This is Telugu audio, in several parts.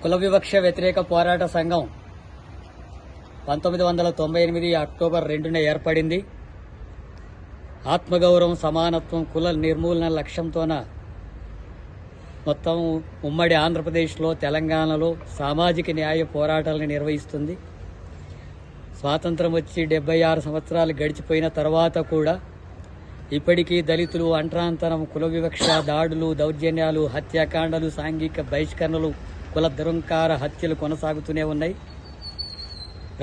కుల వివక్ష వ్యతిరేక పోరాట సంఘం 1998 అక్టోబర్ 2న ఏర్పడింది. ఆత్మగౌరవం, సమానత్వం, కుల నిర్మూలన లక్ష్యంతోన మొత్తం ఉమ్మడి ఆంధ్రప్రదేశ్లో, తెలంగాణలో సామాజిక న్యాయ పోరాటాలను నిర్వహిస్తుంది. స్వాతంత్రం వచ్చి 76 సంవత్సరాలు గడిచిపోయిన తర్వాత కూడా ఇప్పటికీ దళితులు, అంటరాంతరం, కుల వివక్ష, దాడులు, దౌర్జన్యాలు, హత్యాకాండలు, సాంఘిక బహిష్కరణలు, కుల దురంకార హత్యలు కొనసాగుతూనే ఉన్నాయి.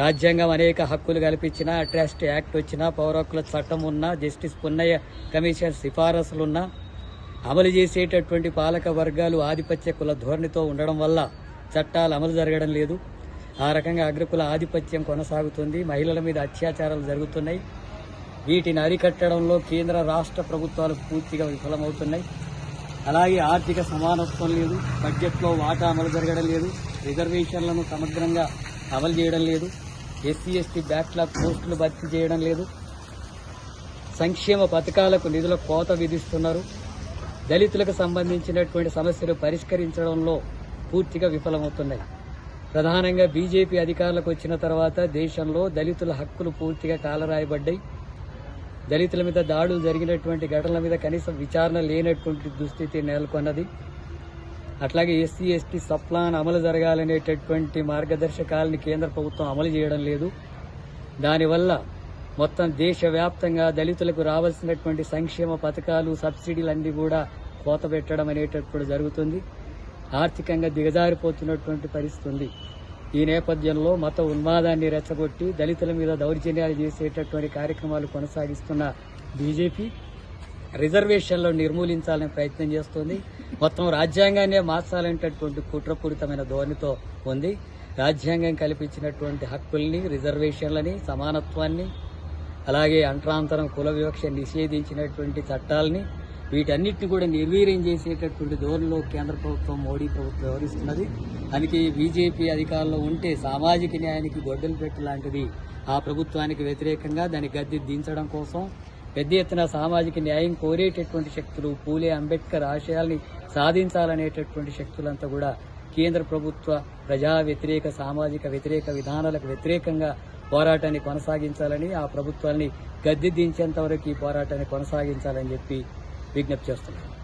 రాజ్యాంగం అనేక హక్కులు కల్పించినా, అట్రాసిటీ యాక్ట్ వచ్చినా, పౌర హక్కుల చట్టం ఉన్నా, జస్టిస్ పున్నయ్య కమిషన్ సిఫారసులున్నా అమలు చేసేటటువంటి పాలక వర్గాలు ఆధిపత్య కుల ధోరణితో ఉండడం వల్ల చట్టాలు అమలు జరగడం లేదు. ఆ రకంగా అగ్రకుల ఆధిపత్యం కొనసాగుతుంది. మహిళల మీద అత్యాచారాలు జరుగుతున్నాయి. వీటిని అరికట్టడంలో కేంద్ర రాష్ట్ర ప్రభుత్వాలు పూర్తిగా విఫలమవుతున్నాయి. అలాగే ఆర్థిక సమానత్వం లేదు, బడ్జెట్లో వాటా అమలు జరగడం లేదు, రిజర్వేషన్లను సమగ్రంగా అమలు చేయడం లేదు, ఎస్సీ ఎస్టీ బ్యాక్లాగ్ పోస్టులు భర్తీ చేయడం లేదు, సంక్షేమ పథకాలకు నిధుల కోత విధిస్తున్నారు. దళితులకు సంబంధించినటువంటి సమస్యలు పరిష్కరించడంలో పూర్తిగా విఫలమవుతున్నాయి. ప్రధానంగా బీజేపీ అధికారులకు వచ్చిన తర్వాత దేశంలో దళితుల హక్కులు పూర్తిగా కాలరాయబడ్డాయి. దళితుల మీద దాడులు జరిగినటువంటి ఘటనల మీద కనీసం విచారణ లేనటువంటి దుస్థితి నెలకొన్నది. అట్లాగే ఎస్సీ ఎస్టీ సప్లాన్ అమలు జరగాలనేటటువంటి మార్గదర్శకాలని కేంద్ర ప్రభుత్వం అమలు చేయడం లేదు. దానివల్ల మొత్తం దేశవ్యాప్తంగా దళితులకు రావాల్సినటువంటి సంక్షేమ పథకాలు, సబ్సిడీలన్నీ కూడా కోత పెట్టడం అనేటప్పుడు జరుగుతుంది. ఆర్థికంగా దిగజారిపోతున్నటువంటి పరిస్థితి ఉంది. ఈ నేపథ్యంలో మత ఉన్మాదాన్ని రెచ్చగొట్టి దళితుల మీద దౌర్జన్యాలు చేసేటటువంటి కార్యక్రమాలు కొనసాగిస్తున్న బీజేపీ రిజర్వేషన్లు నిర్మూలించాలని ప్రయత్నం చేస్తోంది. మొత్తం రాజ్యాంగాన్నే మార్చాలనేటటువంటి కుట్రపూరితమైన ధోరణితో ఉంది. రాజ్యాంగం కల్పించినటువంటి హక్కుల్ని, రిజర్వేషన్లని, సమానత్వాన్ని, అలాగే అంటరాంతరం, కుల వివక్ష నిషేధించినటువంటి చట్టాలని, వీటన్నిటిని కూడా నిర్వీర్యం చేసేటటువంటి ధోరణిలో కేంద్ర ప్రభుత్వం, మోడీ ప్రభుత్వం వ్యవహరిస్తున్నది. అందుకే బీజేపీ అధికారంలో ఉంటే సామాజిక న్యాయానికి గొడ్డలు పెట్టు లాంటిది ఆ ప్రభుత్వానికి వ్యతిరేకంగా దాన్ని గద్దె దించడం కోసం పెద్ద ఎత్తున సామాజిక న్యాయం కోరేటటువంటి శక్తులు, పూలే అంబేద్కర్ ఆశయాల్ని సాధించాలనేటటువంటి శక్తులంతా కూడా కేంద్ర ప్రభుత్వ ప్రజా వ్యతిరేక, సామాజిక వ్యతిరేక విధానాలకు వ్యతిరేకంగా పోరాటాన్ని కొనసాగించాలని, ఆ ప్రభుత్వాన్ని గద్దె దించేంత వరకు ఈ పోరాటాన్ని కొనసాగించాలని చెప్పి విజ్ఞప్తి చేస్తున్నారు.